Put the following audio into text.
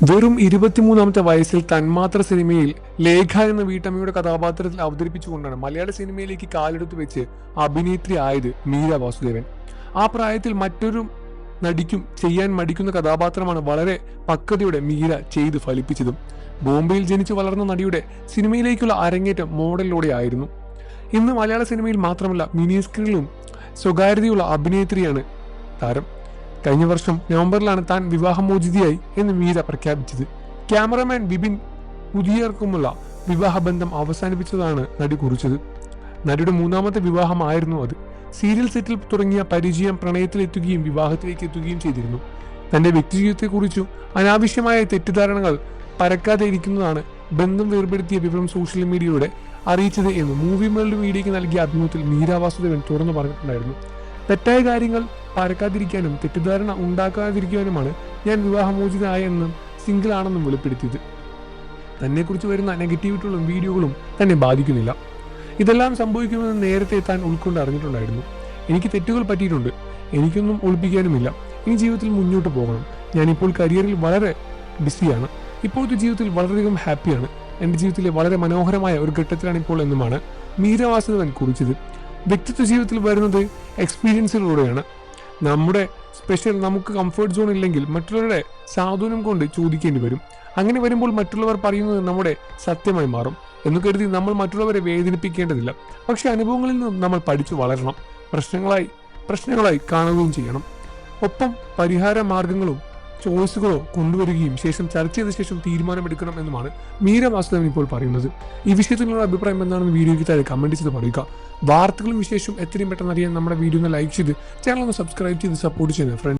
വെറും 23-ാമത്തെ വയസ്സിൽ തന്മാത്ര സിനിമയിൽ ലേഖ എന്ന വീട്ടമ്മയുടെ കഥാപാത്രത്തിൽ അവതരിപ്പിച്ചുകൊണ്ടാണ് മലയാള സിനിമയിലേക്ക് കാലെടുത്ത് വെച്ച് അഭിനേത്രി ആയത് മീര വാസുദേവൻ. ആ പ്രായത്തിൽ മറ്റൊരു നടിക്കും ചെയ്യാൻ മടിക്കുന്ന കഥാപാത്രമാണ് വളരെ പക്വതയോടെ മീര ചെയ്ത് ഫലിപ്പിച്ചതും. ബോംബെയിൽ ജനിച്ചു വളർന്ന നടിയുടെ സിനിമയിലേക്കുള്ള അരങ്ങേറ്റം മോഡലിലൂടെ ആയിരുന്നു. ഇന്ന് മലയാള സിനിമയിൽ മാത്രമല്ല മിനി സ്ക്രീനിലും സ്വകാര്യതയുള്ള അഭിനേത്രിയാണ് താരം. കഴിഞ്ഞ വർഷം നവംബറിലാണ് താൻ വിവാഹമോചിതയായി എന്ന് മീര പ്രഖ്യാപിച്ചത്. ക്യാമറമാൻ ബിബിൻ പുതിയർക്കുമുള്ള വിവാഹബന്ധം അവസാനിപ്പിച്ചതാണ് നടി കുറിച്ചത്. നടിയുടെ 3ാമത്തെ വിവാഹമായിരുന്നു അത്. സീരിയൽ സെറ്റിൽ തുടങ്ങിയ പരിചയം പ്രണയത്തിലെത്തുകയും വിവാഹത്തിലേക്ക് എത്തുകയും ചെയ്തിരുന്നു. തന്റെ വ്യക്തിജീവിതത്തെക്കുറിച്ചും അനാവശ്യമായ തെറ്റിദ്ധാരണകൾ പരക്കാതെ ഇരിക്കുന്നതാണ് ബന്ധം വേർപെടുത്തിയ വിവരം സോഷ്യൽ മീഡിയയിലൂടെ അറിയിച്ചത് എന്ന് മൂവി വേൾഡ് മീഡിയയ്ക്ക് നൽകിയ അഭിമുഖത്തിൽ മീര വാസുദേവൻ തുറന്നു പറഞ്ഞിട്ടുണ്ടായിരുന്നു. തെറ്റായ കാര്യങ്ങൾ പരക്കാതിരിക്കാനും തെറ്റിദ്ധാരണ ഉണ്ടാക്കാതിരിക്കാനുമാണ് ഞാൻ വിവാഹമോചിതനായെന്നും സിംഗിൾ ആണെന്നും വെളിപ്പെടുത്തിയത്. തന്നെക്കുറിച്ച് വരുന്ന നെഗറ്റിവിറ്റികളും വീഡിയോകളും തന്നെ ബാധിക്കുന്നില്ല. ഇതെല്ലാം സംഭവിക്കുമെന്ന് നേരത്തെ താൻ ഉൾക്കൊണ്ട് അറിഞ്ഞിട്ടുണ്ടായിരുന്നു. എനിക്ക് തെറ്റുകൾ പറ്റിയിട്ടുണ്ട്, എനിക്കൊന്നും ഒളിപ്പിക്കാനുമില്ല. ഈ ജീവിതത്തിൽ മുന്നോട്ട് പോകണം. ഞാനിപ്പോൾ കരിയറിൽ വളരെ ബിസിയാണ്. ഇപ്പോഴത്തെ ജീവിതത്തിൽ വളരെയധികം ഹാപ്പിയാണ്. എൻ്റെ ജീവിതത്തിലെ വളരെ മനോഹരമായ ഒരു ഘട്ടത്തിലാണ് ഇപ്പോൾ എന്നുമാണ് മീര വാസുദേവൻ കുറിച്ചത്. വ്യക്തിത്വ ജീവിതത്തിൽ വരുന്നത് എക്സ്പീരിയൻസിലൂടെയാണ്. നമ്മുടെ നമുക്ക് കംഫർട്ട് സോൺ ഇല്ലെങ്കിൽ മറ്റുള്ളവരുടെ സാധൂനം കൊണ്ട് ചോദിക്കേണ്ടി വരും. അങ്ങനെ വരുമ്പോൾ മറ്റുള്ളവർ പറയുന്നത് നമ്മുടെ സത്യമായി മാറും എന്ന് കരുതി നമ്മൾ മറ്റുള്ളവരെ വേദനിപ്പിക്കേണ്ടതില്ല. പക്ഷെ അനുഭവങ്ങളിൽ നിന്നും നമ്മൾ പഠിച്ചു വളരണം. പ്രശ്നങ്ങളായി കാണുകയും ചെയ്യണം. ഒപ്പം പരിഹാര മാർഗങ്ങളും ചോയ്സുകളോ കൊണ്ടുവരികയും ചർച്ച ചെയ്ത ശേഷം തീരുമാനമെടുക്കണം എന്നുമാണ് മീര വാസുദേവൻ ഇപ്പോൾ പറയുന്നത്. ഈ വിഷയത്തിലുള്ള അഭിപ്രായം എന്താണെന്ന് വീഡിയോയ്ക്ക് താഴെ കമന്റ് ചെയ്ത് പറയുക. വാർത്തകളും വിശേഷവും എത്രയും പെട്ടെന്ന് അറിയാൻ നമ്മുടെ വീഡിയോ ഒന്ന് ലൈക്ക് ചെയ്ത് ചാനൽ ഒന്ന് സബ്സ്ക്രൈബ് ചെയ്ത് സപ്പോർട്ട് ചെയ്യുന്നത് ഫ്രണ്ട്സ്.